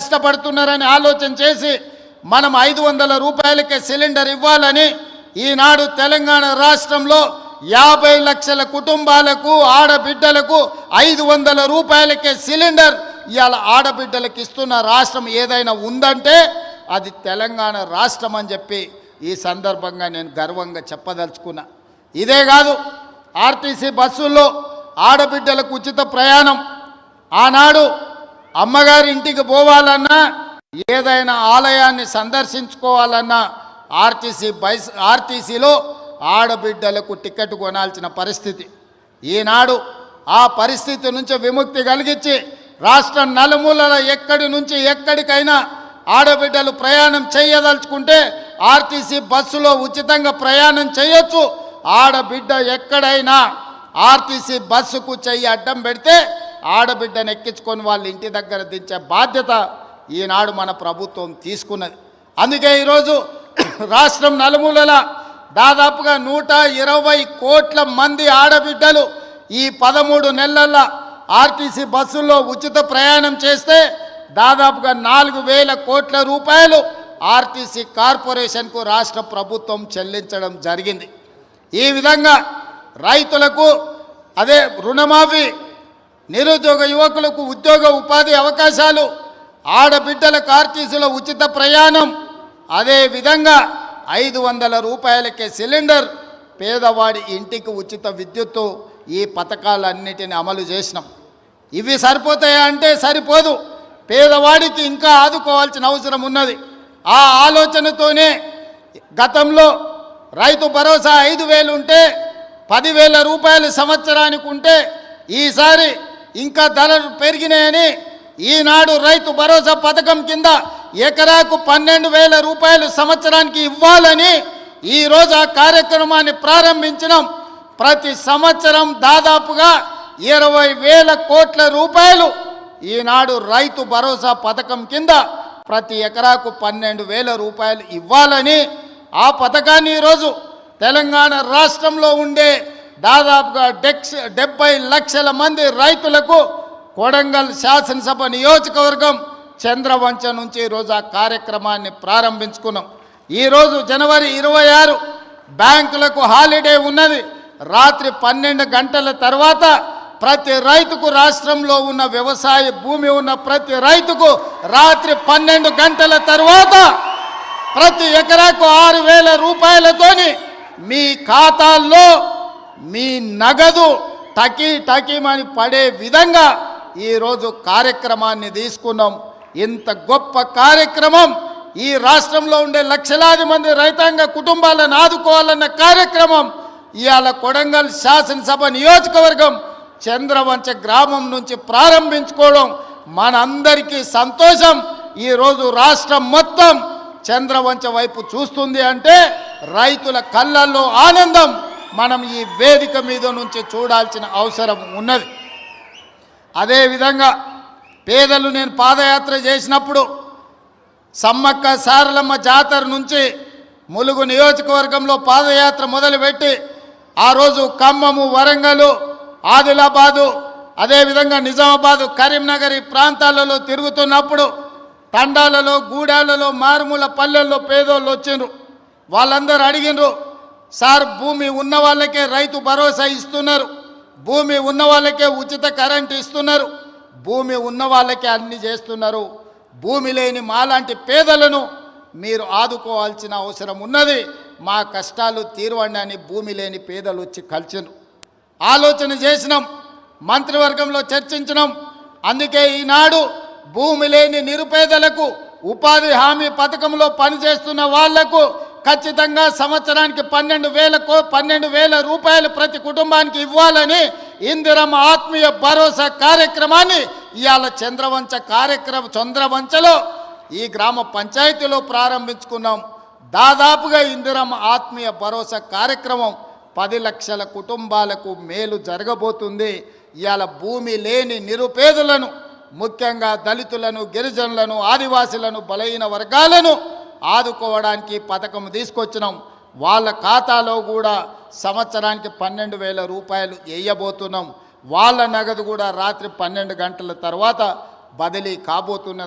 కష్టపడుతున్నారని ఆలోచన చేసి మనం 500 రూపాయలకే సిలిండర్ ఇవ్వాలని ఈనాడు తెలంగాణ రాష్ట్రంలో 50 లక్షల కుటుంబాలకు ఆడబిడ్డలకు 500 రూపాయలకే సిలిండర్ ఇవాళ ఆడబిడ్డలకు ఇస్తున్న రాష్ట్రం ఏదైనా ఉందంటే అది తెలంగాణ రాష్ట్రం అని చెప్పి ఈ సందర్భంగా నేను గర్వంగా చెప్పదలుచుకున్నా. ఇదే కాదు, ఆర్టీసీ బస్సుల్లో ఆడబిడ్డలకు ఉచిత ప్రయాణం. ఆనాడు అమ్మగారి ఇంటికి పోవాలన్నా ఏదైనా ఆలయాన్ని సందర్శించుకోవాలన్నా ఆర్టీసీలో ఆడబిడ్డలకు టికెట్ కొనాల్సిన పరిస్థితి. ఈనాడు ఆ పరిస్థితి నుంచి విముక్తి కలిగించి రాష్ట్రం నలుమూలల ఎక్కడి నుంచి ఎక్కడికైనా ఆడబిడ్డలు ప్రయాణం చేయదలుచుకుంటే ఆర్టీసీ బస్సులో ఉచితంగా ప్రయాణం చేయొచ్చు. ఆడబిడ్డ ఎక్కడైనా ఆర్టీసీ బస్సుకు చెయ్యి అడ్డం పెడితే ఆడబిడ్డను ఎక్కించుకొని వాళ్ళ ఇంటి దగ్గర దించే బాధ్యత ఈనాడు మన ప్రభుత్వం తీసుకున్నది. అందుకే ఈరోజు రాష్ట్రం నలుమూలల దాదాపుగా 120 కోట్ల మంది ఆడబిడ్డలు ఈ 13 నెలల ఆర్టీసీ బస్సుల్లో ఉచిత ప్రయాణం చేస్తే దాదాపుగా 4,000 కోట్ల రూపాయలు ఆర్టీసీ కార్పొరేషన్కు రాష్ట్ర ప్రభుత్వం చెల్లించడం జరిగింది. ఈ విధంగా రైతులకు అదే రుణమాఫీ, నిరుద్యోగ యువకులకు ఉద్యోగ ఉపాధి అవకాశాలు, ఆడబిడ్డలకు ఆర్టీసీలో ఉచిత ప్రయాణం, అదే విధంగా 500 రూపాయలకే సిలిండర్, పేదవాడి ఇంటికి ఉచిత విద్యుత్తు, ఈ పథకాలన్నిటిని అమలు చేసినాం. ఇవి సరిపోతాయా అంటే సరిపోదు, పేదవాడికి ఇంకా ఆదుకోవాల్సిన అవసరం ఉన్నది. ఆ ఆలోచనతోనే గతంలో రైతు భరోసా 5,000 ఉంటే 10,000 రూపాయలు సంవత్సరానికి ఉంటే ఈసారి ఇంకా ధరలు పెరిగినాయని ఈనాడు రైతు భరోసా పథకం కింద ఎకరాకు 12,000 రూపాయలు సంవత్సరానికి ఇవ్వాలని ఈరోజు ఆ కార్యక్రమాన్ని ప్రారంభించినాం. ప్రతి సంవత్సరం దాదాపుగా 20,000 కోట్ల రూపాయలు ఈనాడు రైతు భరోసా పథకం కింద ప్రతి ఎకరాకు 12,000 రూపాయలు ఇవ్వాలని ఆ పథకాన్ని ఈరోజు తెలంగాణ రాష్ట్రంలో ఉండే దాదాపుగా 70 లక్షల మంది రైతులకు కొడంగల్ శాసనసభ నియోజకవర్గం చంద్రవంచ నుంచి ఈరోజు ఆ కార్యక్రమాన్ని ప్రారంభించుకున్నాం. ఈరోజు జనవరి 26 బ్యాంకులకు హాలిడే ఉన్నది. రాత్రి 12 గంటల తర్వాత ప్రతి రైతుకు, రాష్ట్రంలో ఉన్న వ్యవసాయ భూమి ఉన్న ప్రతి రైతుకు రాత్రి 12 గంటల తర్వాత ప్రతి ఎకరాకు 6,000 రూపాయలతోని మీ ఖాతాల్లో మీ నగదు టకీమని పడే విధంగా ఈరోజు కార్యక్రమాన్ని తీసుకున్నాం. ఇంత గొప్ప కార్యక్రమం, ఈ రాష్ట్రంలో ఉండే లక్షలాది మంది రైతాంగ కుటుంబాలను ఆదుకోవాలన్న కార్యక్రమం ఇవాళ కొడంగల్ శాసనసభ నియోజకవర్గం చంద్రవంచ గ్రామం నుంచి ప్రారంభించుకోవడం మనందరికీ సంతోషం. ఈరోజు రాష్ట్రం మొత్తం చంద్రవంచ వైపు చూస్తుంది అంటే రైతుల కళ్ళల్లో ఆనందం మనం ఈ వేదిక మీద నుంచి చూడాల్సిన అవసరం ఉన్నది. అదేవిధంగా పేదలు, నేను పాదయాత్ర చేసినప్పుడు సమ్మక్క సారలమ్మ జాతర నుంచి ములుగు నియోజకవర్గంలో పాదయాత్ర మొదలుపెట్టి ఆ రోజు ఖమ్మము, వరంగల్, ఆదిలాబాదు, అదేవిధంగా నిజామాబాదు, కరీంనగర్ ఈ ప్రాంతాలలో తిరుగుతున్నప్పుడు తండాలలో, గూడాలలో, మారుమూల పల్లెల్లో పేదోళ్ళు వచ్చిండ్రు. వాళ్ళందరూ అడిగినరు, సార్ భూమి ఉన్న వాళ్ళకే రైతు భరోసా ఇస్తున్నారు, భూమి ఉన్న వాళ్ళకే ఉచిత కరెంటు ఇస్తున్నారు, భూమి ఉన్న వాళ్ళకే అన్ని చేస్తున్నారు, భూమి లేని మాలాంటి పేదలను మీరు ఆదుకోవాల్సిన అవసరం ఉన్నది, మా కష్టాలు తీరవండి అని భూమి లేని పేదలు వచ్చి కలిసినారు. ఆలోచన చేసినాం, మంత్రివర్గంలో చర్చించినాం. అందుకే ఈనాడు భూమి లేని నిరుపేదలకు ఉపాధి హామీ పథకంలో పనిచేస్తున్న వాళ్లకు ఖచ్చితంగా సంవత్సరానికి 12,000 రూపాయలు ప్రతి కుటుంబానికి ఇవ్వాలని ఇందిరమ్మ ఆత్మీయ భరోసా కార్యక్రమాన్ని ఇవాళ చంద్రవంచలో ఈ గ్రామ పంచాయతీలో ప్రారంభించుకున్నాం. దాదాపుగా ఇందిరమ్మ ఆత్మీయ భరోసా కార్యక్రమం 10 లక్షల కుటుంబాలకు మేలు జరగబోతుంది. ఇవాళ భూమి లేని నిరుపేదలను, ముఖ్యంగా దళితులను, గిరిజనులను, ఆదివాసులను, బలహీన వర్గాలను ఆదుకోవడానికి పథకం తీసుకొచ్చినాం. వాళ్ళ ఖాతాలో కూడా సంవత్సరానికి 12,000 రూపాయలు వేయబోతున్నాం. వాళ్ళ నగదు కూడా రాత్రి 12 గంటల తర్వాత బదిలీ కాబోతున్నది.